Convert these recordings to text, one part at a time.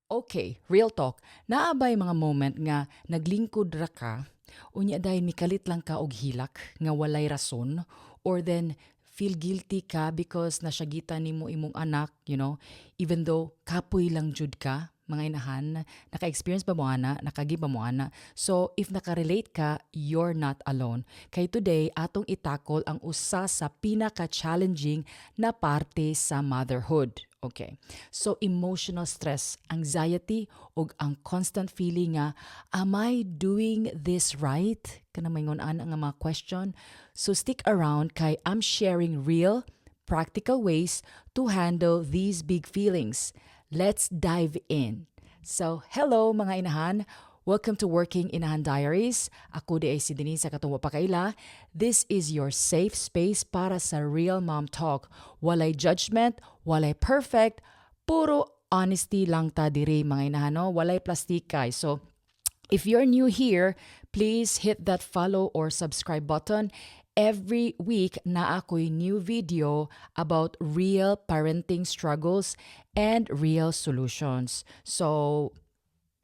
Okay, real talk. Naabay mga moment nga naglingkod ra ka, unya dahil mikalit lang ka og hilak nga walay rason, or then feel guilty ka because nasyagitan nimo imong anak, even though kapoy lang jud ka, mga inahan, naka-experience ba mo ana, nakagi ba mo ana? So, if nakarelate ka, you're not alone. Kay today, atong itakol ang usa sa pinaka-challenging na parte sa motherhood. Okay. So emotional stress, anxiety, ug ang constant feeling nga, am I doing this right? Kana maingon-ana nga mga question. So stick around kay I'm sharing real, practical ways to handle these big feelings. Let's dive in. So, hello mga inahan. Welcome to Working Inahan Diaries. Ako di ay si Denise sa katong pakaila. This is your safe space para sa real mom talk. Walay judgment, walay perfect, puro honesty lang ta diri mga inahan, no? Walay plastikay. So, if you're new here, please hit that follow or subscribe button. Every week na ako'y new video about real parenting struggles and real solutions. So,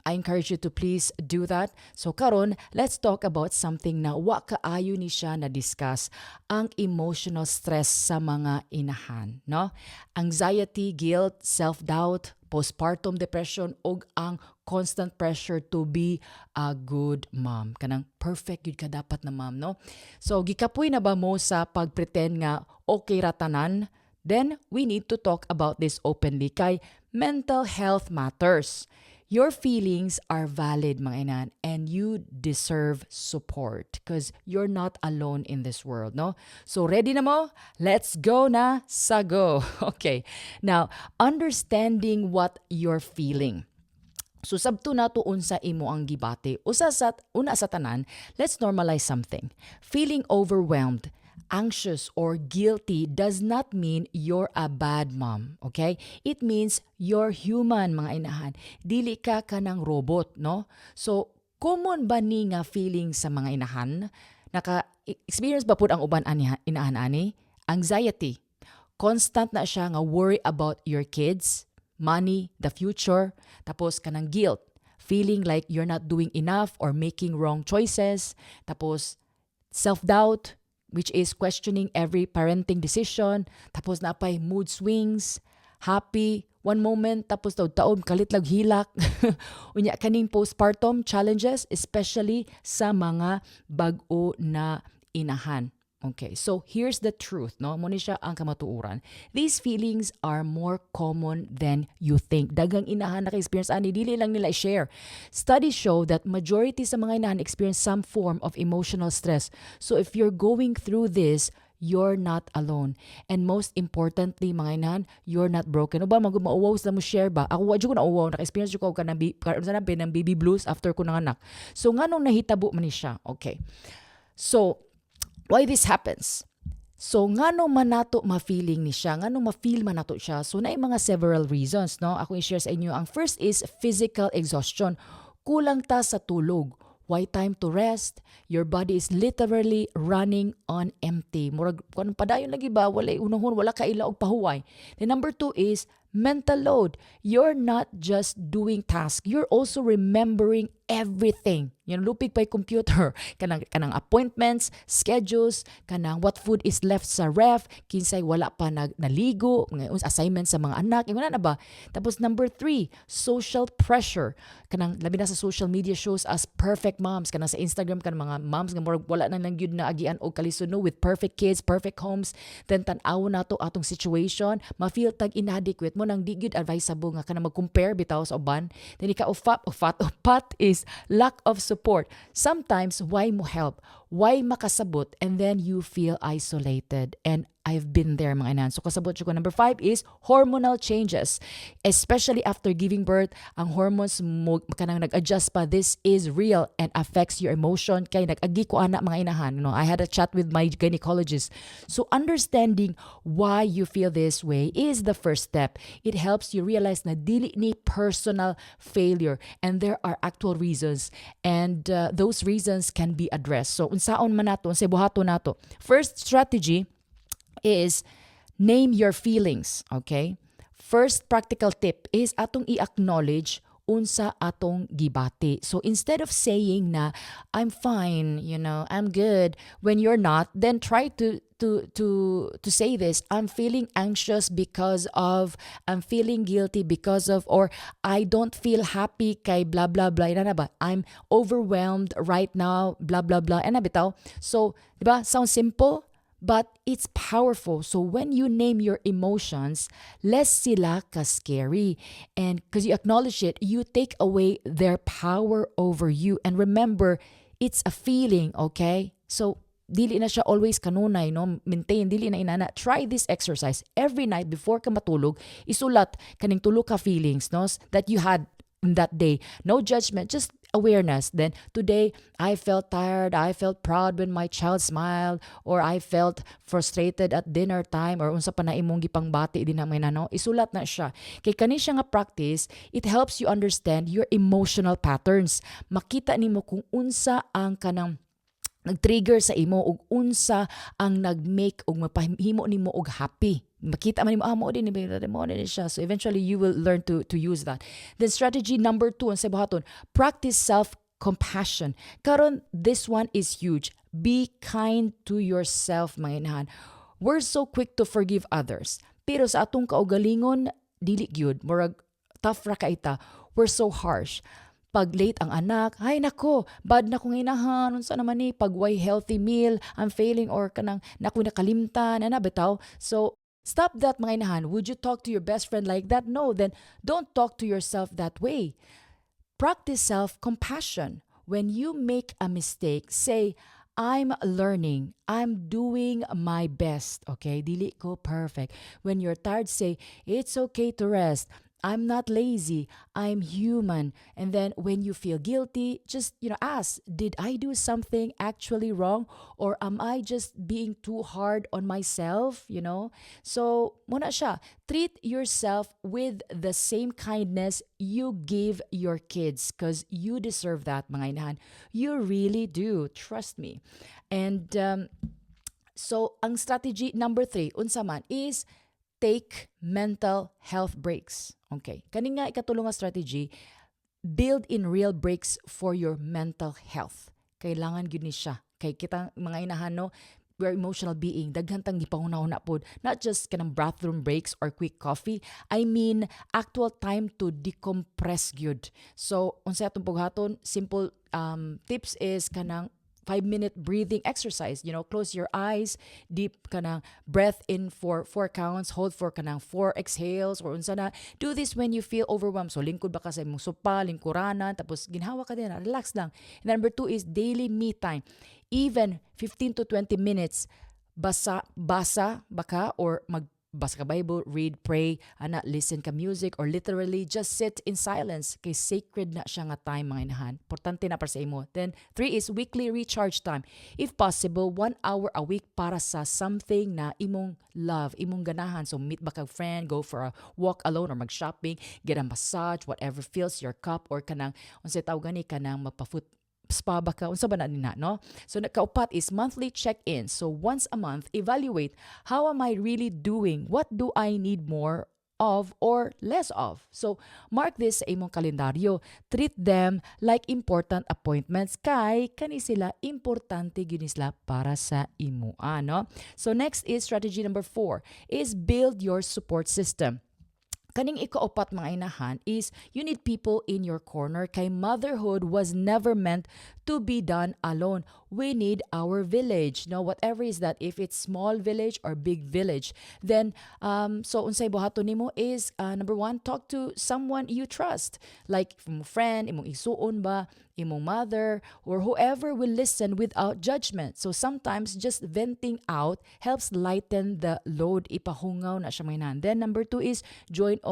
I encourage you to please do that. So karon, let's talk about something na wa kaayo ni siya na discuss, ang emotional stress sa mga inahan, no? Anxiety, guilt, self-doubt, postpartum depression ug ang constant pressure to be a good mom. Kanang perfect yun ka dapat na mom, no? So gikapoy na ba mo sa pag-pretend nga okay ra tanan? Then we need to talk about this openly kay mental health matters. Your feelings are valid, mga inan, and you deserve support because you're not alone in this world, no? So, ready na mo? Let's go na sa go. Okay. Now, understanding what you're feeling. So, sabto na to unsa imo ang gibate. Una sa tanan, let's normalize something. Feeling overwhelmed, anxious, or guilty does not mean you're a bad mom, okay? It means you're human, mga inahan. Dili ka kanang robot, no? So, common ba ni nga feeling sa mga inahan? Naka-experience ba po ang uban inahan ani? Anxiety. Constant na siya nga worry about your kids, money, the future, tapos kanang guilt. Feeling like you're not doing enough or making wrong choices, tapos self-doubt, which is questioning every parenting decision, tapos napay mood swings, happy, one moment, tapos taon kalit lag hilak. Unya kaning postpartum challenges, especially sa mga bag-o na inahan. Okay, so here's the truth, no? Muna siya ang kamatuuran. These feelings are more common than you think. Dagang inahan naka-experience ani, dili lang nila i-share. Studies show that majority sa mga inahan experience some form of emotional stress. So if you're going through this, you're not alone. And most importantly, mga inahan, you're not broken. O ba, mag-mauwaw sa mo share ba? Ako, wadyo ko na uwaw. Naka-experience ko ka ng baby blues after ko nanganak. So, nga nung nahitabo man ni siya. Okay. So, why this happens? So, ngano man nato ma-feeling ni siya, ngano ma-feel man nato siya. So, naay mga several reasons, no? Ako i-share sa inyo. Ang first is physical exhaustion. Kulang ta sa tulog. Why time to rest? Your body is literally running on empty. Murag, kung padayon lagi ba, wala unahon, wala kaila og pahuway. Then number 2 is mental load. You're not just doing tasks. You're also remembering everything. Yan, lupig pa'y computer. Kanang appointments, schedules, kanang what food is left sa ref, kinsay wala pa naligo, assignments sa mga anak, wala na ba? Tapos number 3, social pressure. Kanang labi na sa social media shows as perfect moms. Kanang sa Instagram, kanang mga moms nga murag wala na lang yun na agian o kalisuno with perfect kids, perfect homes. Then tan-aw na to atong situation, ma-feel tag inadequate mo nang di gyud advisable nga kanang mag-compare bitaw sa uban. Then upat is lack of support. Sometimes, why mo help? Why makasabot? And then you feel isolated. And I've been there, mga inan. So, kasabot ko. Number 5 is hormonal changes. Especially after giving birth, ang hormones mo kanang nag-adjust pa. This is real and affects your emotion. Kaya nag-agi ko anak, mga inahan. No? I had a chat with my gynecologist. So, understanding why you feel this way is the first step. It helps you realize na dili ni personal failure. And there are actual reasons. And those reasons can be addressed. So, unsaon man nato, unsay buhato nato. First strategy is name your feelings, okay? First practical tip is atong i-acknowledge unsa atong gibati. So instead of saying na I'm fine, I'm good when you're not, then try to say this, I'm feeling anxious because of, I'm feeling guilty because of, or I don't feel happy kay blah blah blah, ina na ba, I'm overwhelmed right now, blah blah blah, ina bitaw. So di ba, sounds simple but it's powerful. So when you name your emotions, less sila ka scary, and because you acknowledge it, you take away their power over you. And remember, it's a feeling, okay? So dili na siya always kanunay, no? Maintain, dili na inana. Try this exercise every night before ka matulog. Isulat kaning tulo ka feelings, no, that you had in that day. No judgment, just awareness. Then today I felt tired, I felt proud when my child smiled, or I felt frustrated at dinner time, or unsa pa na imong gipangbati din na may nano. Isulat na siya. Kay kani siya nga practice, it helps you understand your emotional patterns. Makita nimo kung unsa ang kanang nag-trigger sa imo ug unsa ang nag-make ug mapahimo nimo og happy. Makita man nimo mo din siya. So eventually you will learn to use that. Then strategy number 2 ang sabuhaton, practice self-compassion. Karon this one is huge. Be kind to yourself, mga inahan. We're so quick to forgive others. Pero sa atong kaugalingon, dili gyud, murag tough ra kaita. We're so harsh. Pag late ang anak, ay nako, bad na kong inahan, unsa naman ni, pag way healthy meal, I'm failing, or kanang naku nakalimtan, bitaw. So, stop that, mga inahan. Would you talk to your best friend like that? No, then don't talk to yourself that way. Practice self-compassion. When you make a mistake, say, I'm learning. I'm doing my best. Okay? Dili ko perfect. When you're tired, say, it's okay to rest. I'm not lazy. I'm human. And then when you feel guilty, just, ask, did I do something actually wrong? Or am I just being too hard on myself? So, muna siya. Treat yourself with the same kindness you give your kids, because you deserve that, mga inahan. You really do. Trust me. And so, ang strategy number 3, unsa man, is take mental health breaks. Okay. Kani nga ikatulong nga strategy, build in real breaks for your mental health. Kailangan gyud ni siya. Kay kita mga inahan, no, we're emotional being. Daghan tang gipahuna-huna pod. Not just kanang bathroom breaks or quick coffee. I mean, actual time to decompress gyud. So, unsa atong pughaton, simple tips is kanang 5-minute breathing exercise. Close your eyes, deep kanang breath in for 4 counts, hold for kanang 4 exhales, or unsa na. Do this when you feel overwhelmed. So lingkod ba ka sa imong sopa, lingkuranan, tapos ginhawa ka din, relax lang. And number 2 is daily me time. Even 15 to 20 minutes, basa baka, or magbasa ka Bible, read, pray, listen ka music, or literally just sit in silence. Kay sacred na siya nga time, mga inahan. Importante na para sa imo. Then 3 is weekly recharge time. If possible, 1 hour a week para sa something na imong love, imong ganahan. So meet ba kag friend, go for a walk alone, or mag-shopping, get a massage, whatever fills your cup, or kanang unsay tawag gani, kanang magpa-foot spa ba ka, unsa ba na nina, no? So kaupat is monthly check-in. So once a month, evaluate, how am I really doing? What do I need more of or less of? So mark this sa imong kalendaryo. Treat them like important appointments, kay kani sila importante gyud sila para sa imo, no? So next is strategy number 4 is build your support system. Kaning ikaapat, mga inahan, is you need people in your corner, kay motherhood was never meant to be done alone. We need our village. Whatever is that, if it's small village or big village, then so unsay buhaton nimo is number 1, talk to someone you trust, like imong friend, imong isuon ba, imong mother, or whoever will listen without judgment. So sometimes just venting out helps lighten the load. Ipahungaw na siya, mainan. Then number 2 is join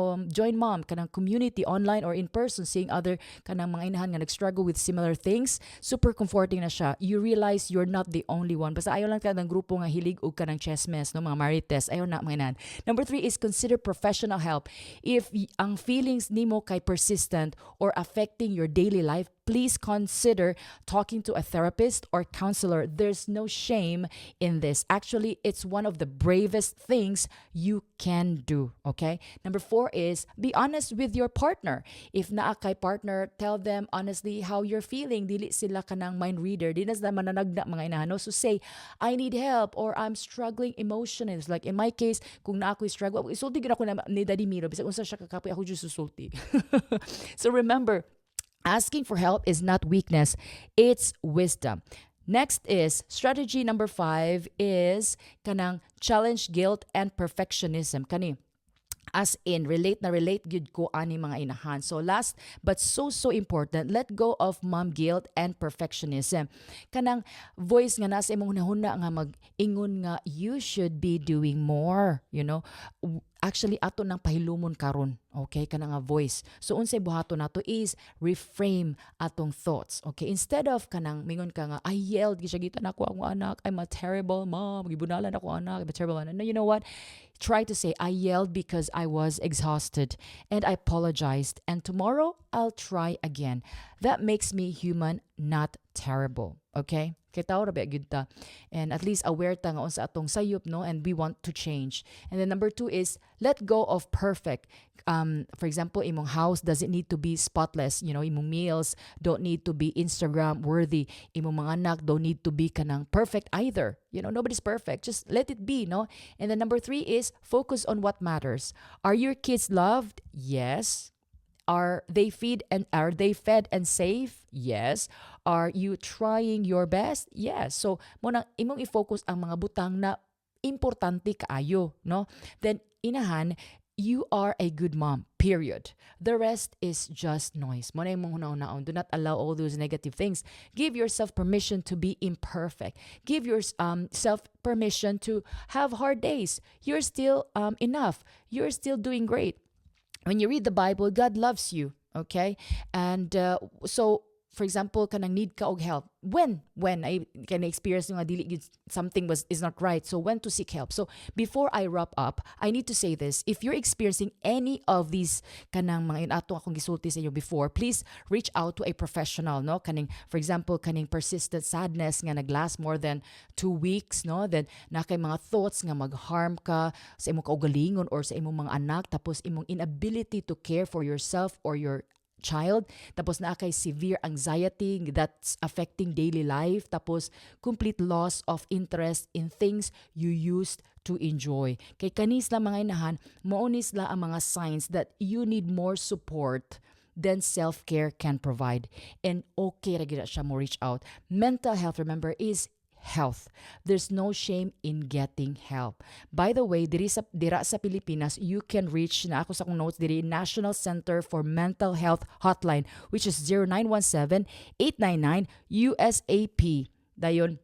mom kanang community, online or in person, seeing other kanang mga inahan nga nag-struggle with similar things. Super comforting na siya. You realize you're not the only one. Basta ayaw lang ka ng grupo nga hilig og kanang chessmes, no, mga marites. Ayaw na, mga inahan. Number 3 is consider professional help. If ang feelings nimo kay persistent or affecting your daily life, please consider talking to a therapist or counselor. There's no shame in this. Actually, it's one of the bravest things you can do. Okay? Number 4 is be honest with your partner. If naa kay partner, tell them honestly how you're feeling. Dili sila kanang mind reader. Di na sila mananagda mga inahan. No? So say, I need help or I'm struggling emotionally. Like in my case, kung na ako struggle, isulti gina ko na ni Daddy Miro. Bisag unsa siya kakapoy, ako just susulti. So remember, asking for help is not weakness, it's wisdom. Next is strategy number 5 is kanang challenge guilt and perfectionism. Kani as in relate gud ko ani mga inahan. So last but so important, let go of mom guilt and perfectionism. Kanang voice nga nasa imong hunahuna nga mag-ingon nga you should be doing more, actually ato nang pahilumon karon, okay, kana nga voice. So unsay buhaton nato is reframe atong thoughts, okay, instead of kanang mingon ka nga I yelled gisyagitan ako ang anak, I'm a terrible mom, gibunalan ako anak, I'm a terrible anak. No, you know what, try to say I yelled because I was exhausted and I apologized and tomorrow I'll try again. That makes me human, not terrible, okay. Kay tao ra ba gyud ta, and at least aware ta nga unsa atong sayop, no, and we want to change. And then number 2 is let go of perfect. For example, imong house doesn't need to be spotless, imong meals don't need to be Instagram worthy, imong mga anak don't need to be kanang perfect either. Nobody's perfect, just let it be, no. And then number 3 is focus on what matters. Are your kids loved? Yes. Are they fed and safe? Yes. Are you trying your best? Yes. So, muna imong i-focus ang mga butang na importante kaayo, no? Then inahan, you are a good mom. Period. The rest is just noise. Muna imong hunaon. Do not allow all those negative things. Give yourself permission to be imperfect. Give yourself permission to have hard days. You're still enough. You're still doing great. When you read the Bible, God loves you, okay? And so, for example, kanang need ka og help. When I can experience nga dili something is not right. So when to seek help. So before I wrap up, I need to say this. If you're experiencing any of these kanang mga inato akong gisulti sa inyo before, please reach out to a professional, no? Kaning for example, kaning persistent sadness nga naglast more than 2 weeks, no? Then na kay mga thoughts nga mag-harm ka sa imong kaugalingon or sa imong mga anak, tapos imong inability to care for yourself or your child, tapos na kay severe anxiety that's affecting daily life, tapos complete loss of interest in things you used to enjoy. Kay kanis lang mga inahan, maunis la ang mga signs that you need more support than self-care can provide. And okay ra gyud siya mo reach out. Mental health, remember, is health. There's no shame in getting help. By the way, dira sa Pilipinas, you can reach na ako sa akong notes diri National Center for Mental Health Hotline, which is 0917-899-USAP. Dayon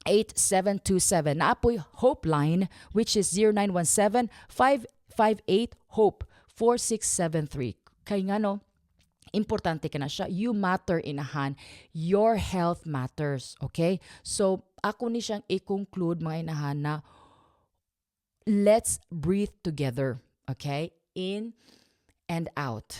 8727. Naapoy Hope Line, which is 0917-558-HOPE 4673. Kay nga no, importante ka na siya. You matter, inahan. Your health matters. Okay? So, ako ni siyang i-conclude mga inahan na let's breathe together. Okay? In and out.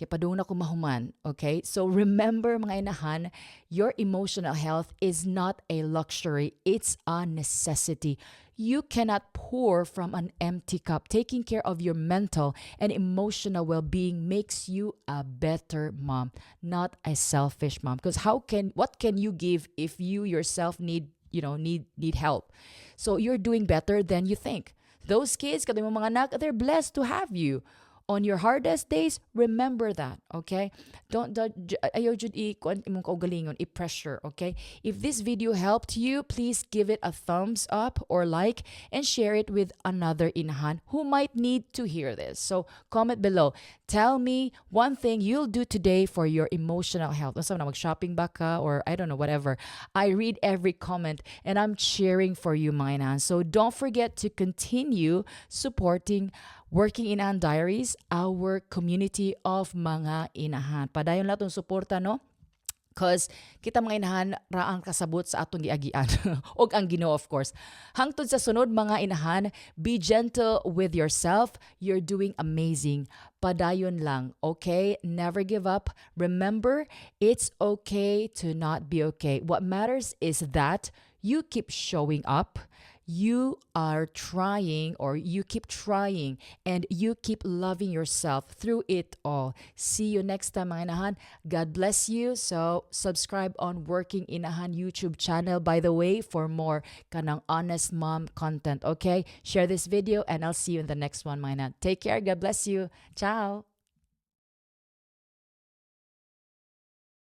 Kaya padung na ko mahuman. Okay? So, remember mga inahan, your emotional health is not a luxury. It's a necessity. You cannot pour from an empty cup. Taking care of your mental and emotional well-being makes you a better mom, not a selfish mom. Because what can you give if you yourself need help? So you're doing better than you think. Those kids, kada mo mga anak, they're blessed to have you. On your hardest days, remember that, okay? Ayaw jud imong kaugalingon, i-pressure, okay? If this video helped you, please give it a thumbs up or like and share it with another inahan who might need to hear this. So, comment below. Tell me one thing you'll do today for your emotional health. So, mag-shopping ba ka or I don't know, whatever. I read every comment and I'm cheering for you, mga inahan. So, don't forget to continue supporting Working Inahan Diaries, our community of mga inahan. Padayon lang itong suporta, no? Cause kita mga inahan raang kasabot sa atong giagian. Og ang Ginoo of course. Hangtod sa sunod mga inahan, be gentle with yourself. You're doing amazing. Padayon lang, okay? Never give up. Remember, it's okay to not be okay. What matters is that you keep showing up. You are trying, or you keep trying, and you keep loving yourself through it all. See you next time, mga inahan. God bless you. So, subscribe on Working Inahan YouTube channel, by the way, for more kanang honest mom content, okay? Share this video, and I'll see you in the next one, mga inahan. Take care. God bless you. Ciao.